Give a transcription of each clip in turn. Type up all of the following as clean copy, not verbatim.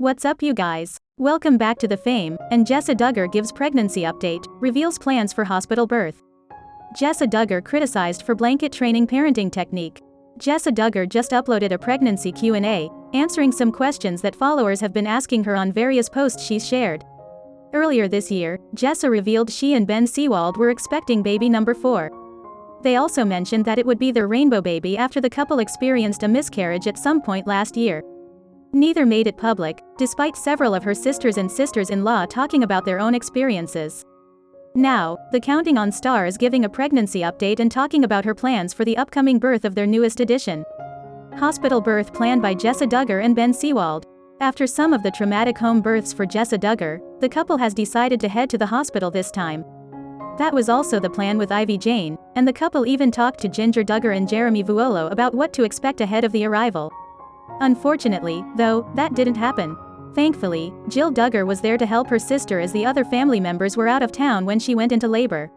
What's up, you guys? Welcome back to the Fame, and Jessa Duggar gives pregnancy update, reveals plans for hospital birth. Jessa Duggar criticized for blanket training parenting technique. Jessa Duggar just uploaded a pregnancy Q&A, answering some questions that followers have been asking her on various posts she's shared. Earlier this year, Jessa revealed she and Ben Seawald were expecting baby number 4. They also mentioned that it would be their rainbow baby after the couple experienced a miscarriage at some point last year. Neither made it public, despite several of her sisters and sisters-in-law talking about their own experiences. Now, the Counting on Star is giving a pregnancy update and talking about her plans for the upcoming birth of their newest edition. Hospital birth planned by Jessa Duggar and Ben Seawald. After some of the traumatic home births for Jessa Duggar, the couple has decided to head to the hospital this time. That was also the plan with Ivy Jane, and the couple even talked to Ginger Duggar and Jeremy Vuolo about what to expect ahead of the arrival. Unfortunately, though, that didn't happen. Thankfully, Jill Duggar was there to help her sister as the other family members were out of town when she went into labor.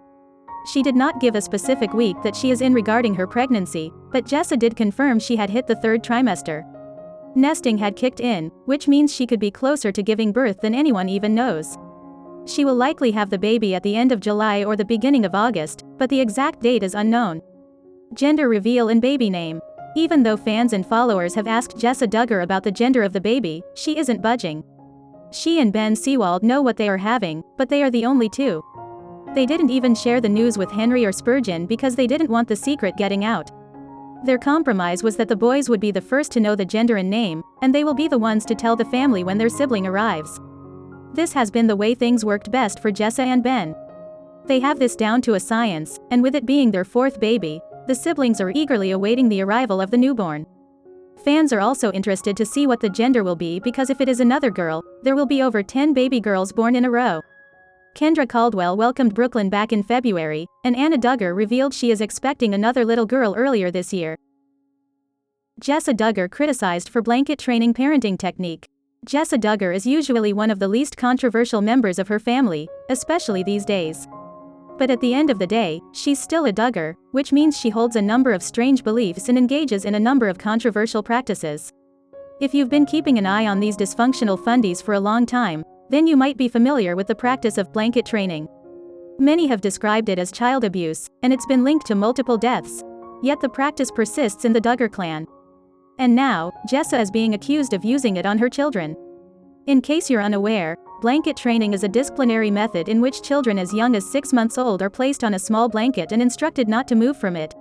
She did not give a specific week that she is in regarding her pregnancy, but Jessa did confirm she had hit the 3rd trimester. Nesting had kicked in, which means she could be closer to giving birth than anyone even knows. She will likely have the baby at the end of July or the beginning of August, but the exact date is unknown. Gender reveal and baby name. Even though fans and followers have asked Jessa Duggar about the gender of the baby, she isn't budging. She and Ben Seawald know what they are having, but they are the only two. They didn't even share the news with Henry or Spurgeon because they didn't want the secret getting out. Their compromise was that the boys would be the first to know the gender and name, and they will be the ones to tell the family when their sibling arrives. This has been the way things worked best for Jessa and Ben. They have this down to a science, and with it being their 4th baby, the siblings are eagerly awaiting the arrival of the newborn. Fans are also interested to see what the gender will be because if it is another girl, there will be over 10 baby girls born in a row. Kendra Caldwell welcomed Brooklyn back in February, and Anna Duggar revealed she is expecting another little girl earlier this year. Jessa Duggar criticized for blanket training parenting technique. Jessa Duggar is usually one of the least controversial members of her family, especially these days. But at the end of the day, she's still a Duggar, which means she holds a number of strange beliefs and engages in a number of controversial practices. If you've been keeping an eye on these dysfunctional fundies for a long time, then you might be familiar with the practice of blanket training. Many have described it as child abuse, and it's been linked to multiple deaths. Yet the practice persists in the Duggar clan. And now, Jessa is being accused of using it on her children. In case you're unaware, blanket training is a disciplinary method in which children as young as 6 months old are placed on a small blanket and instructed not to move from it.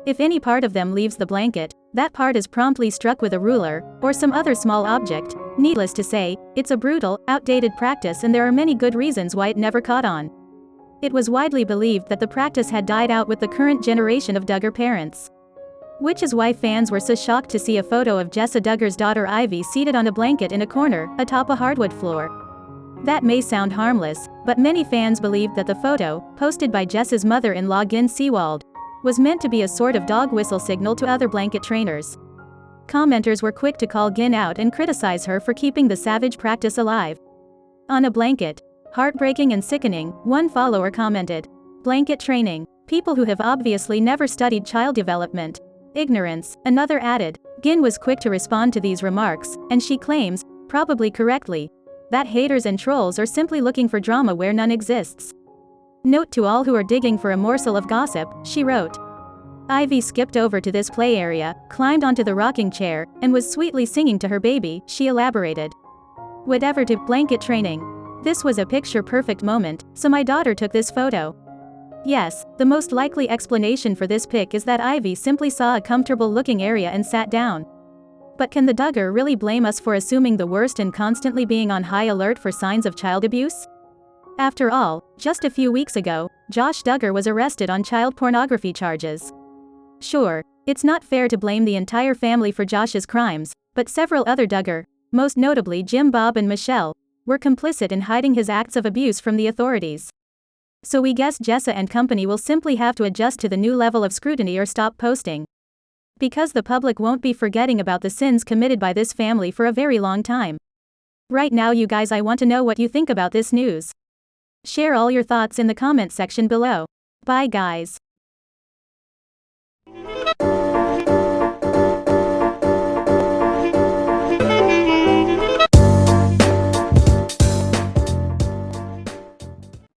If any part of them leaves the blanket, that part is promptly struck with a ruler, or some other small object. Needless to say, it's a brutal, outdated practice and there are many good reasons why it never caught on. It was widely believed that the practice had died out with the current generation of Duggar parents. Which is why fans were so shocked to see a photo of Jessa Duggar's daughter Ivy seated on a blanket in a corner, atop a hardwood floor. That may sound harmless, but many fans believed that the photo, posted by Jessa's mother-in-law Gin Seawald, was meant to be a sort of dog whistle signal to other blanket trainers. Commenters were quick to call Gin out and criticize her for keeping the savage practice alive. On a blanket. Heartbreaking and sickening, one follower commented. Blanket training. People who have obviously never studied child development. Ignorance, another added. Gin was quick to respond to these remarks, and she claims, probably correctly, that haters and trolls are simply looking for drama where none exists. Note to all who are digging for a morsel of gossip, she wrote. Ivy skipped over to this play area, climbed onto the rocking chair, and was sweetly singing to her baby, she elaborated. Whatever to blanket training. This was a picture-perfect moment, so my daughter took this photo. Yes, the most likely explanation for this pic is that Ivy simply saw a comfortable-looking area and sat down. But can the Duggar really blame us for assuming the worst and constantly being on high alert for signs of child abuse? After all, just a few weeks ago, Josh Duggar was arrested on child pornography charges. Sure, it's not fair to blame the entire family for Josh's crimes, but several other Duggar, most notably Jim, Bob and Michelle, were complicit in hiding his acts of abuse from the authorities. So we guess Jessa and company will simply have to adjust to the new level of scrutiny or stop posting. Because the public won't be forgetting about the sins committed by this family for a very long time. Right now, you guys, I want to know what you think about this news. Share all your thoughts in the comment section below. Bye guys.